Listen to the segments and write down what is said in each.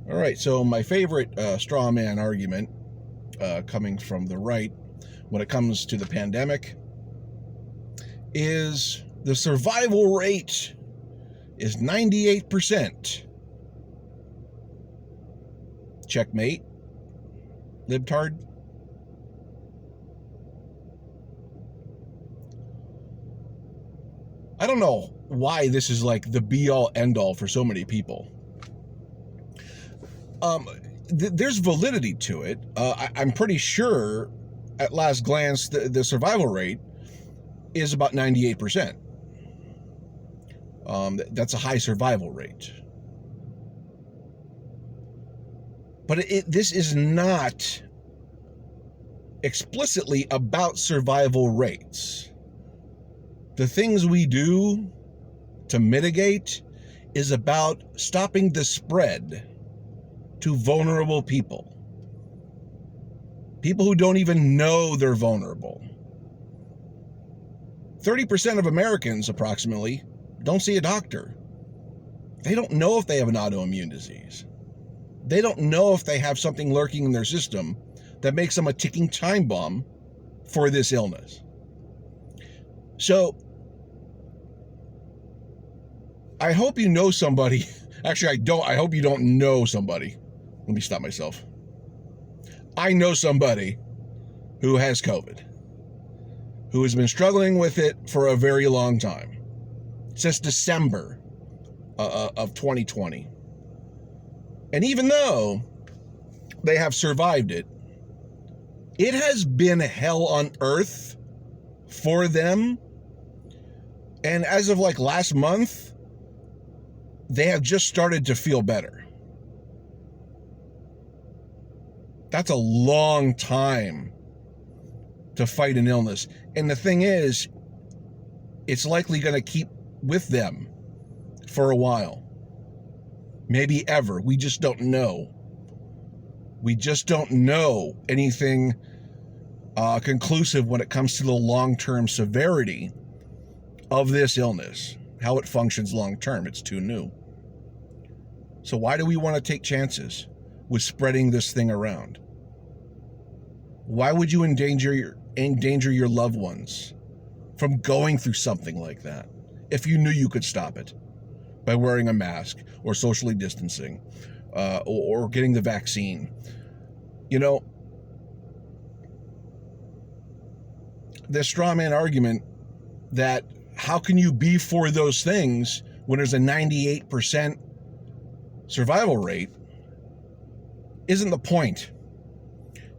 All right, so my favorite straw man argument coming from the right when it comes to the pandemic is the survival rate is 98%. Checkmate, libtard. I don't know why this is like the be-all, end-all for so many people. There's validity to it. I'm pretty sure, at last glance, the survival rate is about 98%. That's a high survival rate. But this is not explicitly about survival rates. The things we do to mitigate is about stopping the spread to vulnerable people. People who don't even know they're vulnerable. 30% of Americans, approximately, don't see a doctor. They don't know if they have an autoimmune disease. They don't know if they have something lurking in their system that makes them a ticking time bomb for this illness. So, I hope you know somebody. Actually, I hope you don't know somebody. Let me stop myself. I know somebody who has COVID, who has been struggling with it for a very long time, since December of 2020. And even though they have survived it, it has been hell on earth for them. And as of like last month, they have just started to feel better. That's a long time to fight an illness. And the thing is, it's likely going to keep with them for a while. Maybe ever. We just don't know. We just don't know anything conclusive when it comes to the long-term severity of this illness, how it functions long-term. It's too new. So why do we want to take chances with spreading this thing around? Why would you endanger your loved ones from going through something like that if you knew you could stop it by wearing a mask or socially distancing or getting the vaccine? You know, this straw man argument that how can you be for those things when there's a 98% survival rate isn't the point.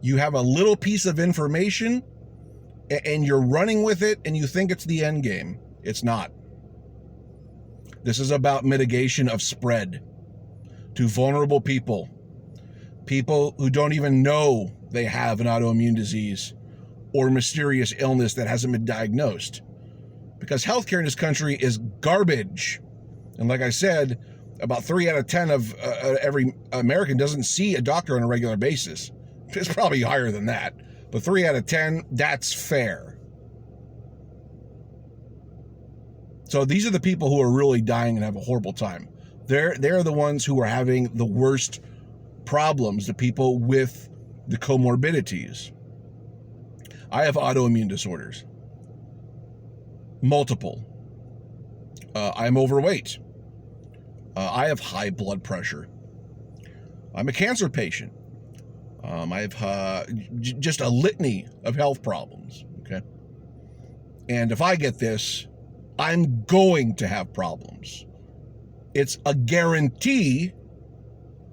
You have a little piece of information and you're running with it and you think it's the end game. It's not. This is about mitigation of spread to vulnerable people, people who don't even know they have an autoimmune disease or mysterious illness that hasn't been diagnosed. Because healthcare in this country is garbage. And like I said, about 3 out of 10 of every American doesn't see a doctor on a regular basis. It's probably higher than that. But 3 out of 10, that's fair. So these are the people who are really dying and have a horrible time. They're the ones who are having the worst problems, the people with the comorbidities. I have autoimmune disorders. Multiple. I'm overweight. I have high blood pressure. I'm a cancer patient. I have just a litany of health problems, okay? And if I get this, I'm going to have problems. It's a guarantee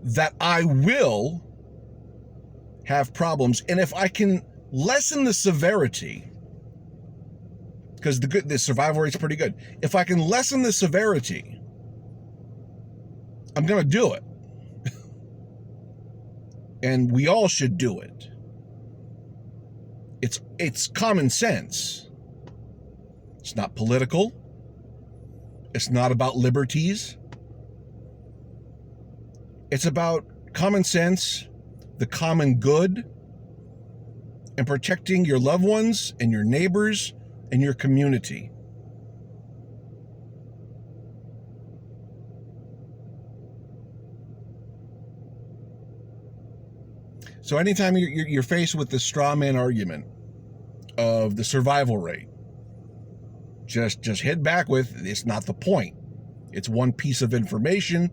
that I will have problems. And if I can lessen the severity, because the survival rate's pretty good. If I can lessen the severity, I'm going to do it. And we all should do it. It's common sense. It's not political. It's not about liberties. It's about common sense, the common good, and protecting your loved ones and your neighbors and your community. So anytime you're faced with the straw man argument of the survival rate, just hit back with, it's not the point. It's one piece of information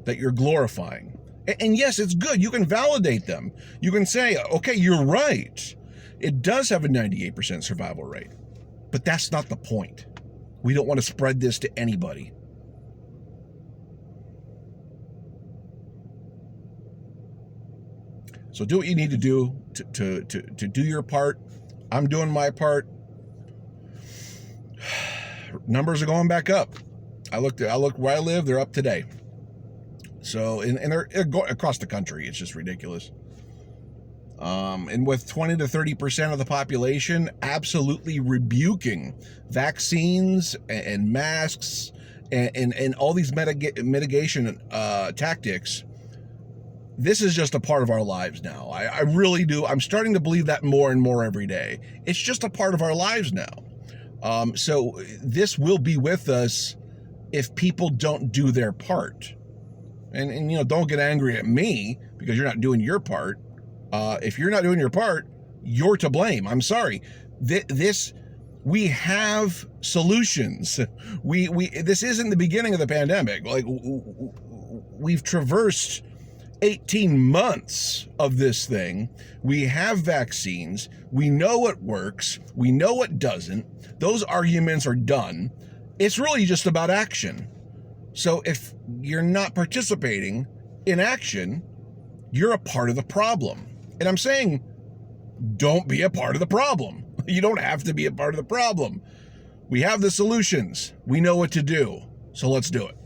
that you're glorifying. And yes, it's good. You can validate them. You can say, okay, you're right. It does have a 98% survival rate. But that's not the point. We don't want to spread this to anybody. So do what you need to do to do your part. I'm doing my part. Numbers are going back up. I looked where I live, they're up today. So, and they're going across the country. It's just ridiculous. And with 20 to 30% of the population absolutely rebuking vaccines and masks and all these mitigation tactics, this is just a part of our lives now. I really do. I'm starting to believe that more and more every day. It's just a part of our lives now. So this will be with us if people don't do their part. And you know, don't get angry at me because you're not doing your part. If you're not doing your part, you're to blame. I'm sorry. We have solutions. This isn't the beginning of the pandemic. Like, we've traversed 18 months of this thing. We have vaccines. We know what works. We know what doesn't. Those arguments are done. It's really just about action. So if you're not participating in action, you're a part of the problem. And I'm saying, don't be a part of the problem. You don't have to be a part of the problem. We have the solutions. We know what to do. So let's do it.